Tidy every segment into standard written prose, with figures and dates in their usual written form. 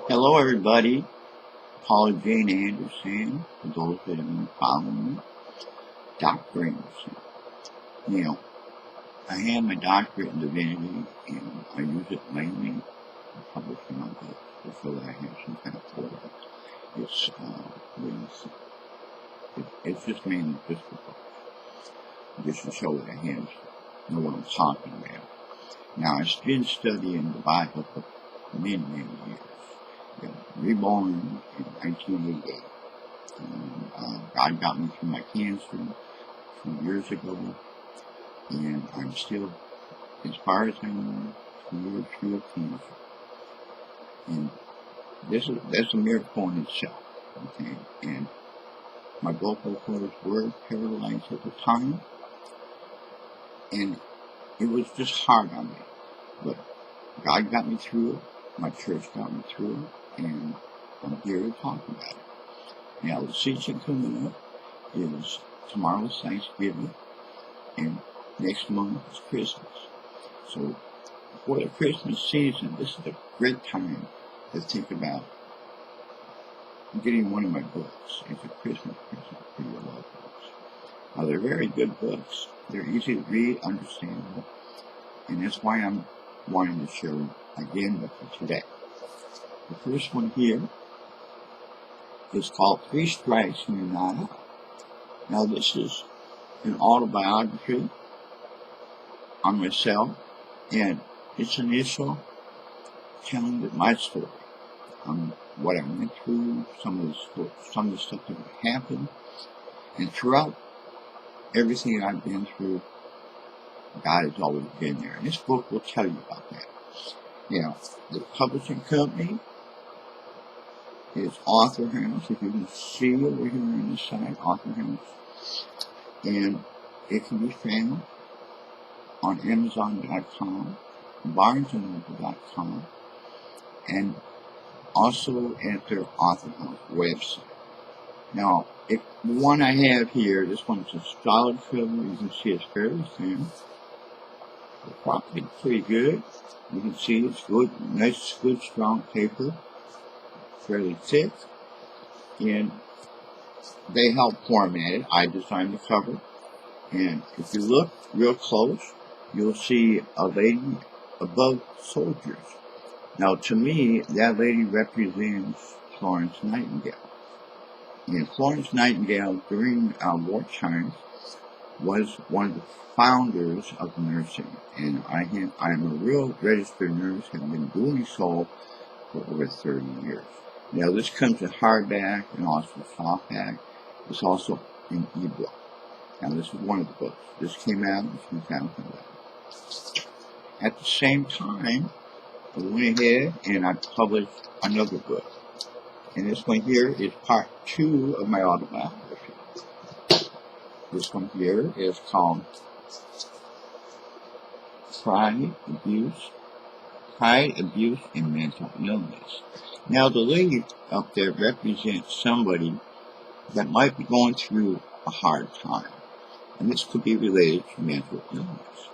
Hello, everybody. Paula Jane Anderson, for those that have been following me, Dr. Anderson. You know, I have my doctorate in divinity, and I use it mainly in publishing my books, just so that I have some kind of order. It's, it's just mainly just for books, just to show that I have know what I'm talking about. Now, I've been studying the Bible for many, many years. Reborn in 1988. God got me through my cancer 2 years ago, and I'm still, as far as I know, 2 years free of cancer. And that's a miracle in itself. Okay, and my vocal cords were paralyzed at the time, and it was just hard on me. But God got me through it. My church got me through it, and I'm here to talk about it. Now, the season coming up is tomorrow's Thanksgiving, and next month is Christmas. So, for the Christmas season, this is a great time to think about getting one of my books as a Christmas present for your loved ones. Now, they're very good books. They're easy to read, understandable, and that's why I'm wanting to share them again with you today. The first one here is called 3 Strikes and You're Not Out. Now, this is an autobiography on myself, and it's an initial telling of my story, what I went through, some of the stuff that happened, and throughout everything I've been through, God has always been there. And this book will tell you about that. Now, the publishing company is Author House. If you can see over here on the side, Author House. And it can be found on Amazon.com, BarnesandNoble.com, and also at their Author House website. Now, the one I have here, this one's a solid cover. You can see it's fairly thin. The quality is pretty good. You can see it's good, nice, good, strong paper, fairly thick, and they help format it. I designed the cover, and if you look real close, you'll see a lady above soldiers. Now, to me, that lady represents Florence Nightingale. And Florence Nightingale, during wartime, was one of the founders of nursing. And I'm a real registered nurse, have been doing so for over 30 years. Now, this comes in hardback and also softback. It's also in ebook. Now, this is one of the books. This came out in 2011. At the same time, I went ahead and I published another book. And this one here is part 2 of my autobiography. This one here is called Pride, Abuse, and Mental Illness. Now, the lady up there represents somebody that might be going through a hard time. And this could be related to mental illness.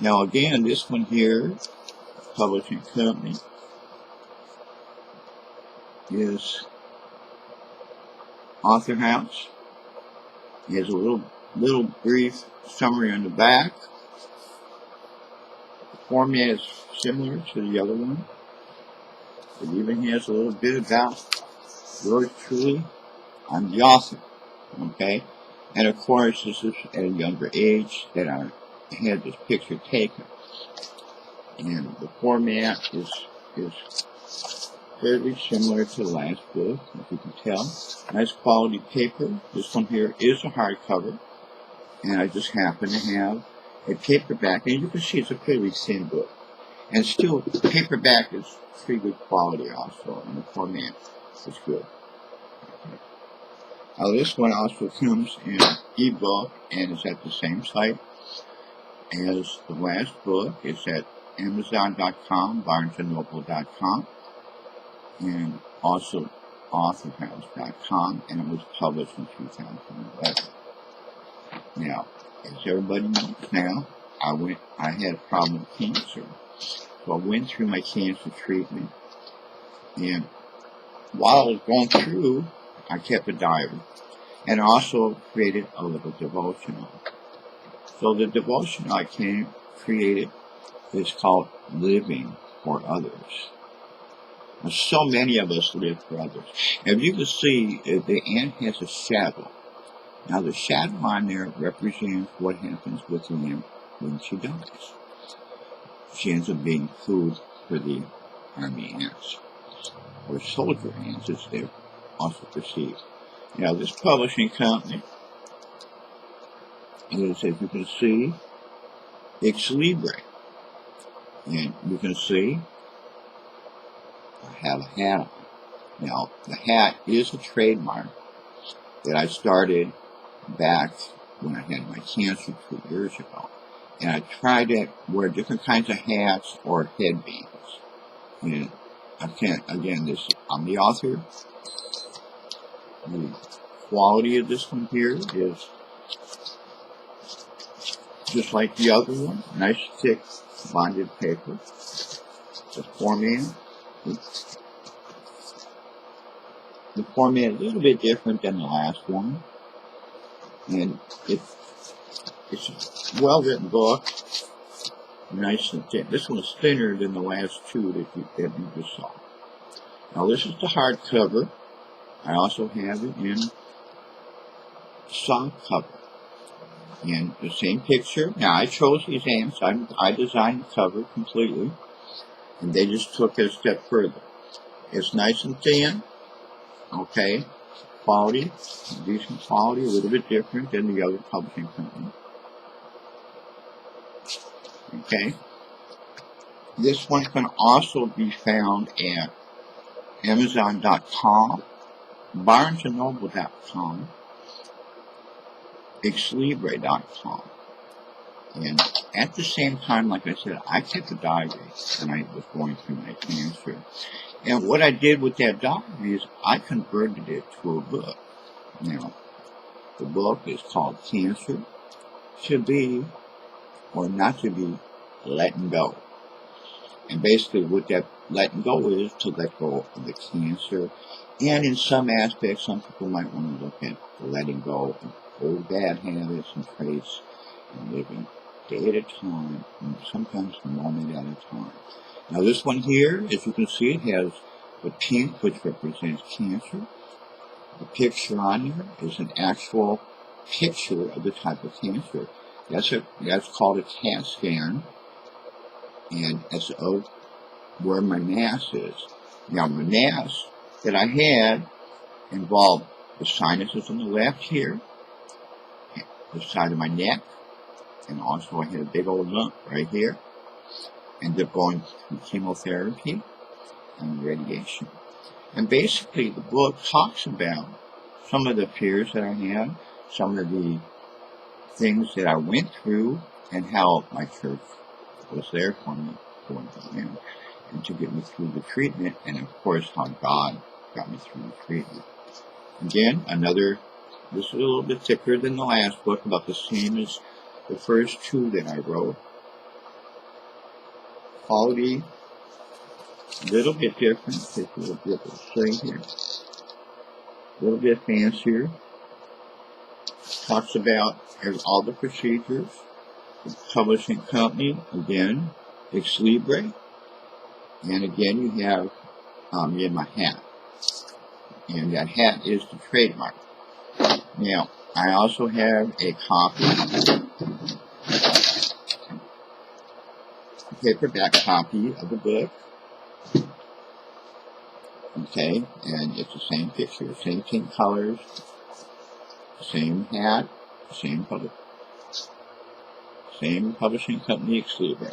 Now, again, this one here, publishing company, is Author House. It has a little brief summary on the back. The format is similar to the other one. It even has a little bit about yours truly. I'm the author. Okay? And of course, this is at a younger age that I had this picture taken. And the format is fairly similar to the last book, as you can tell. Nice quality paper. This one here is a hardcover, and I just happen to have a paperback, and you can see it's a fairly thin book. And still, the paperback is pretty good quality also, and the format is good. Okay. Now, this one also comes in ebook, and it's at the same site as the last book. It's at Amazon.com, BarnesandNoble.com, and also AuthorHouse.com, and it was published in 2011. Now, as everybody knows now, I had a problem with cancer. So I went through my cancer treatment, and while I was going through, I kept a diary, and I also created a little devotional. So the devotional I created is called Living for Others. Now, so many of us live for others. If you can see, the ant has a shadow. Now the shadow on there represents what happens with the ant when she dies. She ends up being food for the army ants, or soldier ants as they're also perceived. Now this publishing company is, as you can see, Ex Libre. And you can see I have a hat on. Now the hat is a trademark that I started back when I had my cancer 2 years ago. And I tried to wear different kinds of hats or headbands. And I can't, again, I'm the author. The quality of this one here is just like the other one. Nice thick bonded paper. The format a little bit different than the last one. And it's a well-written book. Nice and thin. This one's thinner than the last two that you just saw. Now this is the hardcover. I also have it in soft cover. And the same picture. Now I chose these ants. I designed the cover completely. And they just took it a step further. It's nice and thin. Okay. Quality. Decent quality. A little bit different than the other publishing company. Okay. This one can also be found at Amazon.com, BarnesandNoble.com, ExLibre.com. And at the same time, like I said, I kept a diary when I was going through my cancer. And what I did with that diary is I converted it to a book. Now, the book is called Cancer to Be or Not to Be Letting Go. And basically what that letting go is to let go of the cancer. And in some aspects, some people might want to look at letting go of old bad habits and traits and living day at a time and sometimes a moment at a time. Now this one here, as you can see, it has the pink, which represents cancer. The picture on there is an actual picture of the type of cancer. That's called a CAT scan. And it's of where my mass is. Now, the mass that I had involved the sinuses on the left here, the side of my neck, and also I had a big old lump right here. Ended up going through chemotherapy and radiation. And basically, the book talks about some of the fears that I had, some of the things that I went through, and how my church was there for me going in and to get me through the treatment, and of course how God got me through the treatment. Again, this is a little bit thicker than the last book, about the same as the first two that I wrote. Quality, a little bit different. Take a little bit of straight here. A little bit fancier. Talks about all the procedures. The publishing company, again, Ex Libre. And again, you have me in my hat. And that hat is the trademark. Now, I also have a copy, a paperback copy of the book. Okay, and it's the same picture, same pink colors, same hat, same publishing company, Ex Libre.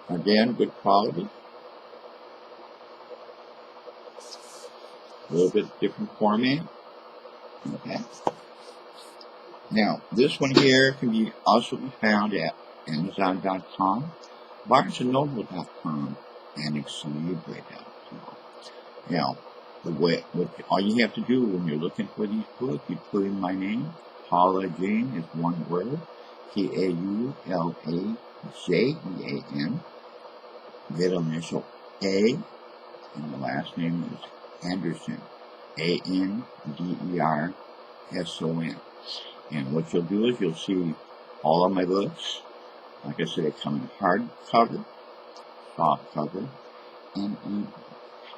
Again, good quality. A little bit different format. Okay. Now, this one here can also be found at Amazon.com, BarnesandNoble.com, and ExLibre.com. Now, all you have to do when you're looking for these books, you put in my name. Paula Jane is one word. Paulajaean. Middle initial A, and the last name is Anderson, Anderson. And what you'll do is you'll see all of my books. Like I said, they come in hardcover, softcover, and ebook.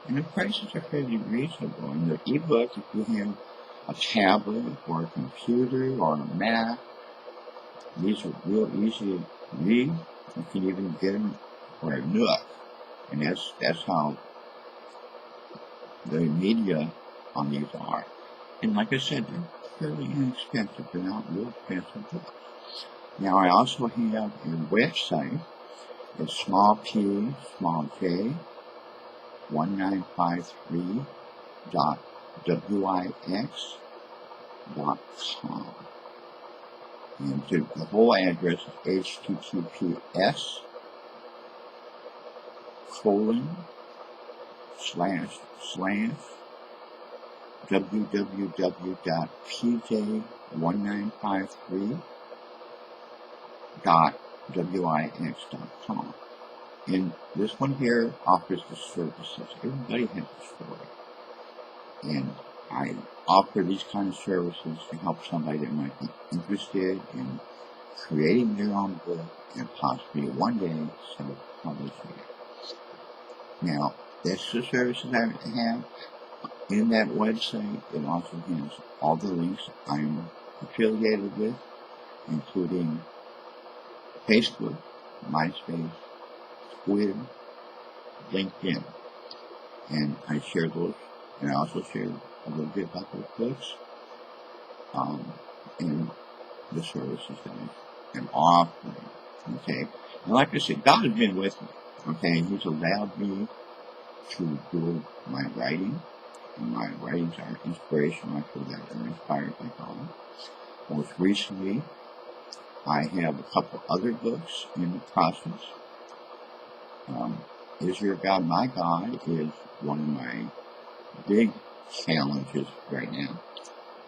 And the prices are fairly reasonable. In the ebook, if you have a tablet or a computer or a Mac, these are real easy to read. You can even get them for a Nook. And that's how the media on these are. And like I said, they're fairly inexpensive. They're not real expensive books. Now I also have a website. It's small p, small j, 1953.wix.com. And the whole address is https://www.pj1953.wix.com. And this one here offers the services. Everybody has a story. And I offer these kind of services to help somebody that might be interested in creating their own book and possibly one day self-publishing it. Now, that's the services I have. In that website, it also has all the links I'm affiliated with, including Facebook, MySpace, Twitter, LinkedIn. And I share those, and I also share a little bit about those books, and the services that I'm offering. Okay? And like I said, God has been with me. Okay? He's allowed me to do my writing. And my writings are inspirational. I feel that they're inspired by God. Most recently, I have a couple other books in the process. Is Your God My God is one of my big challenges right now.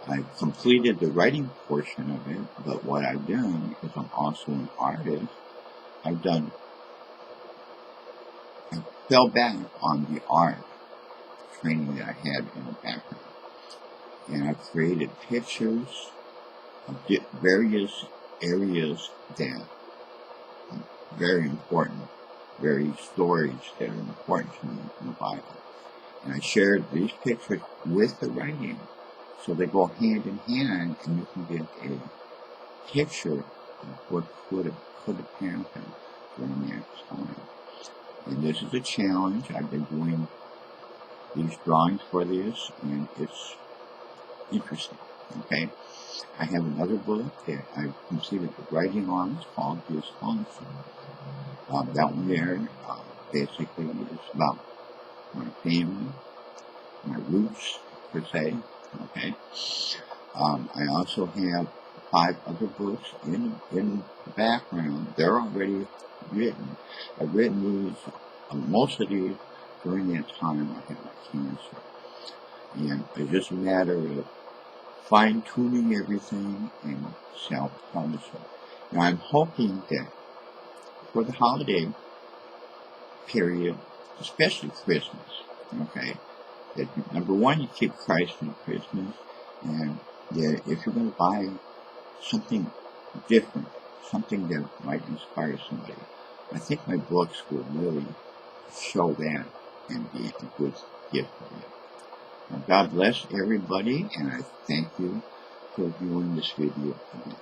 I've completed the writing portion of it, but what I've done, because I'm also an artist, I fell back on the art training that I had in the background. And I've created pictures of various areas that are very important, various stories that are important to me in the Bible. And I shared these pictures with the writing, so they go hand in hand, and you can get a picture of what could have happened during that time. And this is a challenge. I've been doing these drawings for this, and it's interesting. Okay, I have another book that I've completed the writing on. It's called Dysfunction. That one there basically is about my family, my roots, per se. Okay. I also have 5 other books in the background. They're already written. I've written these, most of these during that time I had my cancer. And it's just a matter of fine-tuning everything and self-publishing. Now I'm hoping that for the holiday period, especially Christmas, okay, that number one, you keep Christ in Christmas, and that if you're going to buy something different, something that might inspire somebody, I think my books will really show that and be a good gift for you. Now, God bless everybody, and I thank you for viewing this video again.